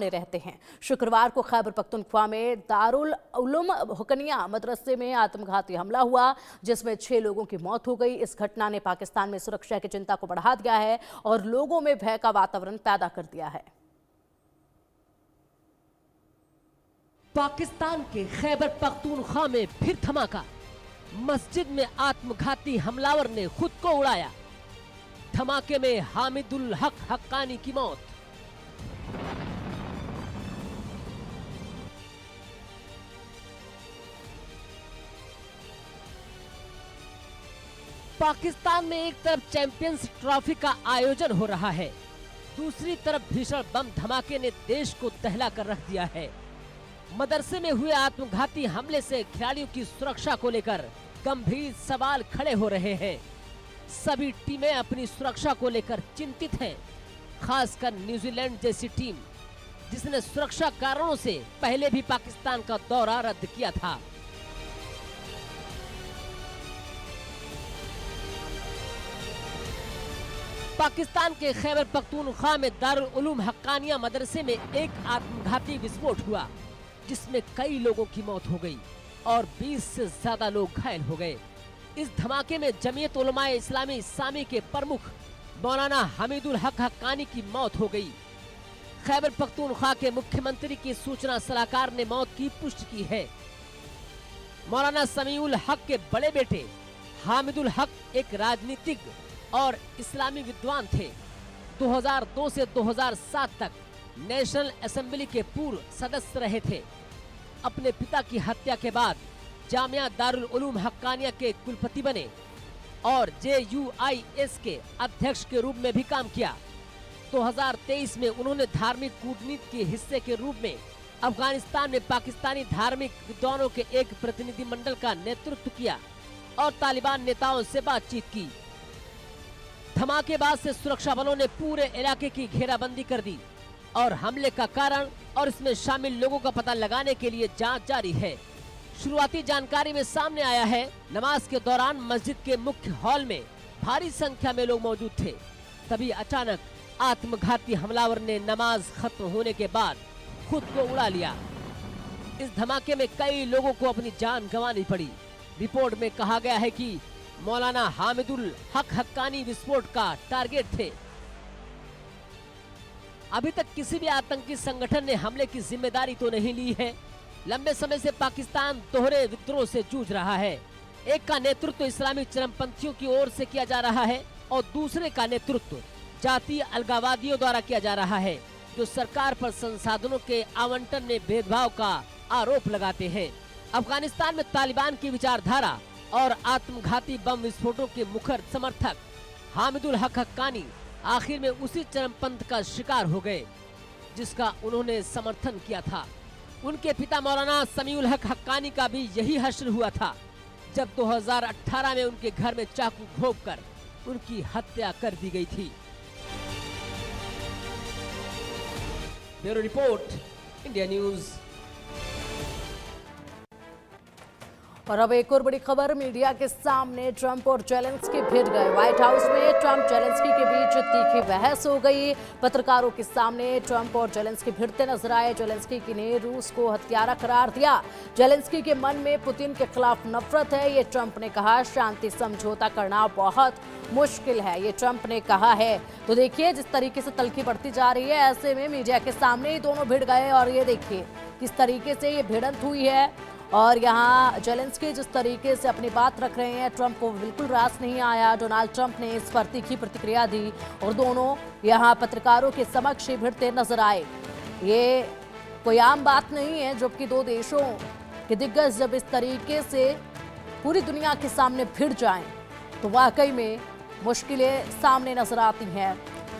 रहते हैं। शुक्रवार को खैबर पख्तूनख्वा में दारुल उलूम हुकनिया मदरसे में आत्मघाती हमला हुआ, जिसमें 6 लोगों की मौत हो गई। इस घटना ने पाकिस्तान में सुरक्षा की चिंता को बढ़ा दिया है और लोगों में भय का वातावरण पैदा कर दिया है। पाकिस्तान के खैबर पख्तूनख्वा में फिर धमाका। मस्जिद में आत्मघाती हमलावर ने खुद को उड़ाया। धमाके में हामिदुल हक हक्कानी की मौत। पाकिस्तान में एक तरफ चैंपियंस ट्रॉफी का आयोजन हो रहा है, दूसरी तरफ भीषण बम धमाके ने देश को दहला कर रख दिया है। मदरसे में हुए आत्मघाती हमले से खिलाड़ियों की सुरक्षा को लेकर गंभीर सवाल खड़े हो रहे हैं। सभी टीमें अपनी सुरक्षा को लेकर चिंतित हैं, खासकर न्यूजीलैंड जैसी टीम जिसने सुरक्षा कारणों से पहले भी पाकिस्तान का दौरा रद्द किया था। पाकिस्तान के खैबर पख्तूनख्वा में दारुल उलूम हक्कानिया मदरसे में एक आत्मघाती विस्फोट हुआ, जिसमें कई लोगों की मौत हो गई और 20 से ज्यादा लोग घायल हो गए। इस धमाके में जमीयत उलमाए इस्लामी सामी के प्रमुख मौलाना हामिदुल हक हक्कानी की मौत हो गई। खैबर पख्तूनख्वा के मुख्यमंत्री की सूचना सलाहकार ने मौत की पुष्टि की है। मौलाना समीउल हक के बड़े बेटे हामिदुल हक एक राजनीतिज्ञ और इस्लामी विद्वान थे। 2002 से 2007 तक नेशनल असेंबली के पूर्व सदस्य रहे थे। अपने पिता की हत्या के बाद जामिया दारुल उलूम हक्कानिया के कुलपति बने और JUIS के अध्यक्ष के रूप में भी काम किया। 2023 में उन्होंने धार्मिक कूटनीति के हिस्से के रूप में अफगानिस्तान में पाकिस्तानी धार्मिक विद्वानों के एक प्रतिनिधि मंडल का नेतृत्व किया और तालिबान नेताओं से बातचीत की। धमाके बाद से सुरक्षा बलों ने पूरे इलाके की घेराबंदी कर दी और हमले का कारण और इसमें शामिल लोगों का पता लगाने के लिए जांच जारी है। शुरुआती जानकारी में सामने आया है, नमाज के दौरान मस्जिद के मुख्य हॉल में भारी संख्या में लोग मौजूद थे। तभी अचानक आत्मघाती हमलावर ने नमाज खत्म होने के बाद खुद को उड़ा लिया। इस धमाके में कई लोगों को अपनी जान गंवानी पड़ी। रिपोर्ट में कहा गया है कि मौलाना हामिदुल हक हक्कानी विस्फोट का टारगेट थे। अभी तक किसी भी आतंकी संगठन ने हमले की जिम्मेदारी तो नहीं ली है। लंबे समय से पाकिस्तान दोहरे विद्रोह से जूझ रहा है। एक का नेतृत्व इस्लामी चरमपंथियों की ओर से किया जा रहा है और दूसरे का नेतृत्व जातीय अलगाववादियों द्वारा किया जा रहा है, जो सरकार पर संसाधनों के आवंटन में भेदभाव का आरोप लगाते हैं। अफगानिस्तान में तालिबान की विचारधारा और आत्मघाती बम विस्फोटों के मुखर समर्थक हामिदुल हक हक्कानी आखिर में उसी चरमपंथ का शिकार हो गए जिसका उन्होंने समर्थन किया था। उनके पिता मौलाना समीउल हक हक्कानी का भी यही हश्र हुआ था, जब 2018 में उनके घर में चाकू घोंपकर उनकी हत्या कर दी गई थी। Bureau report, India news. और अब एक और बड़ी खबर मीडिया के सामने। ट्रंप और जेलेंस्की भिड़ गए। व्हाइट हाउस में ट्रंप जेलेंस्की के बीच तीखी बहस हो गई। पत्रकारों के सामने ट्रंप और जेलेंस्की भिड़ते नजर आए। जेलेंस्की ने रूस को हत्यारा करार दिया। जेलेंस्की के मन में पुतिन के खिलाफ नफरत है, ये ट्रंप ने कहा। शांति समझौता करना बहुत मुश्किल है, ये ट्रंप ने कहा है। तो देखिए जिस तरीके से तल्खी बढ़ती जा रही है, ऐसे में मीडिया के सामने ही दोनों भिड़ गए और ये देखिए किस तरीके से ये भिड़ंत हुई है। और यहाँ जेलेंस्की जिस तरीके से अपनी बात रख रहे हैं, ट्रंप को बिल्कुल रास नहीं आया। डोनाल्ड ट्रंप ने इस पर तीखी प्रतिक्रिया दी और दोनों यहाँ पत्रकारों के समक्ष भिड़ते नजर आए। ये कोई आम बात नहीं है, जबकि दो देशों के दिग्गज जब इस तरीके से पूरी दुनिया के सामने भिड़ जाएं तो वाकई में मुश्किलें सामने नजर आती हैं।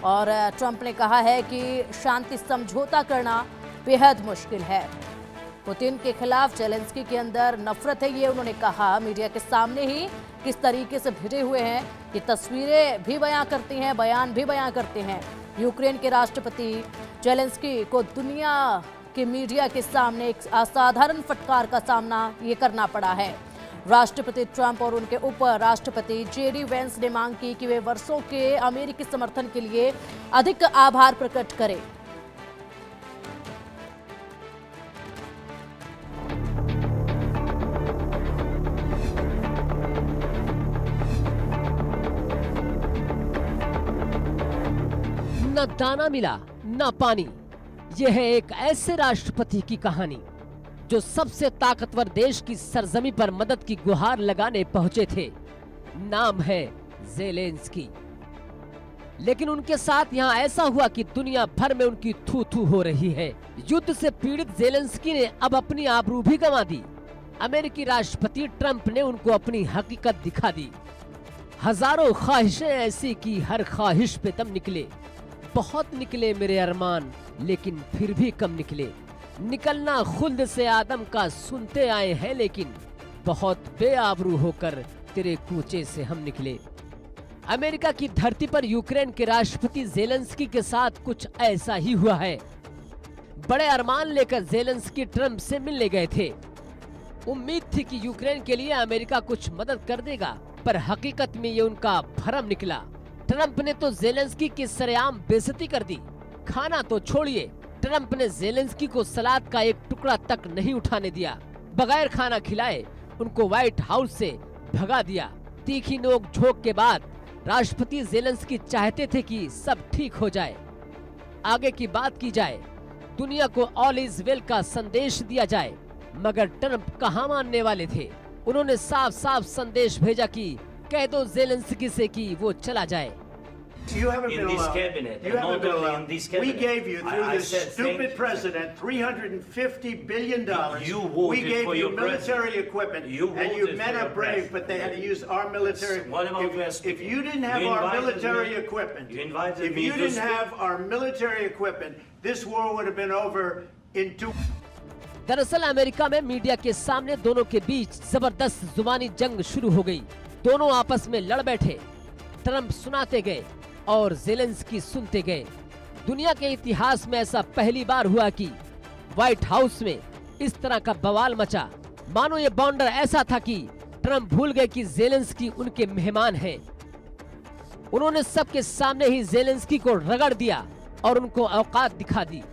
और ट्रंप ने कहा है कि शांति समझौता करना बेहद मुश्किल है। पुतिन के खिलाफ जेलेंस्की के अंदर नफरत है, ये उन्होंने कहा। मीडिया के सामने ही किस तरीके से भिड़े हुए हैं, ये तस्वीरें भी बयां करती हैं, बयान भी बयां करते हैं। यूक्रेन के राष्ट्रपति जेलेंस्की को दुनिया के मीडिया के सामने एक असाधारण फटकार का सामना ये करना पड़ा है। राष्ट्रपति ट्रंप और उनके उप राष्ट्रपति JD वेंस ने मांग की कि वे वर्षों के अमेरिकी समर्थन के लिए अधिक आभार प्रकट करें। न दाना मिला न पानी। यह है एक ऐसे राष्ट्रपति की कहानी जो सबसे ताकतवर देश की सरजमी पर मदद की गुहार लगाने पहुंचे थे। नाम है ज़ेलेंस्की। लेकिन उनके साथ यहाँ ऐसा हुआ कि दुनिया भर में उनकी थू थू हो रही है। युद्ध से पीड़ित ज़ेलेंस्की ने अब अपनी आबरू भी गंवा दी। अमेरिकी राष्ट्रपति ट्रंप ने उनको अपनी हकीकत दिखा दी। हजारों ख्वाहिशें ऐसी कि हर ख्वाहिश पे दम निकले। बहुत निकले मेरे अरमान, लेकिन फिर भी कम निकले। निकलना खुल्द से आदम का सुनते आए हैं, लेकिन बहुत बेआबरू होकर तेरे कूचे से हम निकले। अमेरिका की धरती पर यूक्रेन के राष्ट्रपति ज़ेलेंस्की के साथ कुछ ऐसा ही हुआ है। बड़े अरमान लेकर ज़ेलेंस्की ट्रंप से मिलने गए थे। उम्मीद थी कि यूक्रेन के लिए अमेरिका कुछ मदद कर देगा, पर हकीकत में ये उनका भरम निकला। ट्रंप ने तो ज़ेलेंस्की की सरेआम बेइज्जती कर दी। खाना तो छोड़िए, ट्रंप ने ज़ेलेंस्की को सलाद का एक टुकड़ा तक नहीं उठाने दिया। बगैर खाना खिलाए उनको व्हाइट हाउस से भगा दिया। तीखी नोक झोंक के बाद राष्ट्रपति ज़ेलेंस्की चाहते थे कि सब ठीक हो जाए, आगे की बात की जाए, दुनिया को ऑल इज वेल का संदेश दिया जाए, मगर ट्रंप कहाँ मानने वाले थे। उन्होंने साफ साफ संदेश भेजा कि कह दो ज़ेलेंस्की से कि वो चला जाए। You haven't in been this allowed. cabinet, You and haven't not been only allowed. in this We cabinet. gave you, through I this said stupid thank- president, $350 billion. You voted We gave for you your military president. equipment, You and you voted men for are your brave, president. but they had to use our military. What about West? If you didn't have You our invited military me. equipment, You invited if me you to didn't speak. have our military equipment, this war would have been over in 2. दरअसल America में media के सामने दोनों के बीच जबरदस्त जुबानी जंग शुरू हो गई। दोनों आपस में लड़ बैठे। ट्रंप सुनाते गए और ज़ेलेंस्की सुनते गए। दुनिया के इतिहास में ऐसा पहली बार हुआ कि व्हाइट हाउस में इस तरह का बवाल मचा। मानो ये बाउंडर ऐसा था कि ट्रंप भूल गए कि ज़ेलेंस्की उनके मेहमान हैं। उन्होंने सबके सामने ही ज़ेलेंस्की को रगड़ दिया और उनको औकात दिखा दी।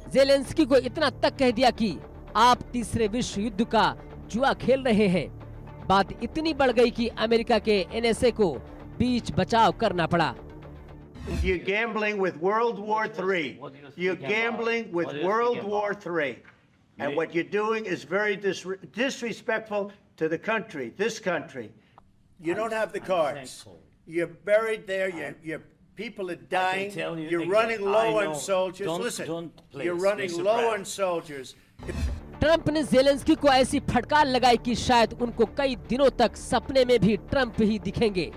ज़ेलेंस्की को इतना तक कह दिया कि आप तीसरे विश्व युद्ध का जुआ खेल रहे हैं। बात इतनी बढ़ गई कि अमेरिका के NSA को बीच बचाव करना पड़ा। You're gambling with World War III. You're gambling with World War III. And what you're doing is very disrespectful to the country, this country. You don't have the cards. You're buried there. Your people are dying. tell you You're again, running I low know. on soldiers. Don't- Listen, don't, please, you're running Mr. low Pratt. on soldiers. Trump ने Zelensky को ऐसी फटकार लगाई कि शायद उनको कई दिनों तक सपने में भी ट्रंप ही दिखेंगे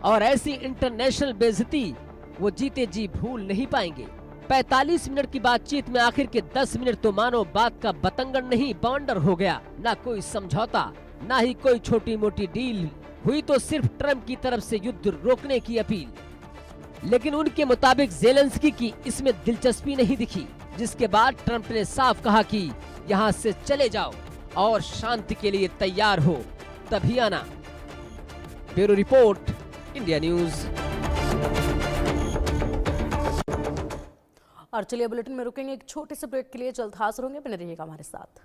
और ऐसी इंटरनेशनल बेइज्जती वो जीते जी भूल नहीं पाएंगे। 45 मिनट की बातचीत में आखिर के 10 मिनट तो मानो बात का बतंगड़ नहीं बाउंडर हो गया। ना कोई समझौता, ना ही कोई छोटी मोटी डील हुई, तो सिर्फ ट्रंप की तरफ से युद्ध रोकने की अपील। लेकिन उनके मुताबिक ज़ेलेंस्की की इसमें दिलचस्पी नहीं दिखी, जिसके बाद ट्रंप ने साफ कहा कि यहाँ से चले जाओ और शांति के लिए तैयार हो तभी आना। Bureau report, India news. और चलिए बुलेटिन में रुकेंगे एक छोटे से ब्रेक के लिए। जल्द हाजिर होंगे, बने रहिएगा हमारे साथ।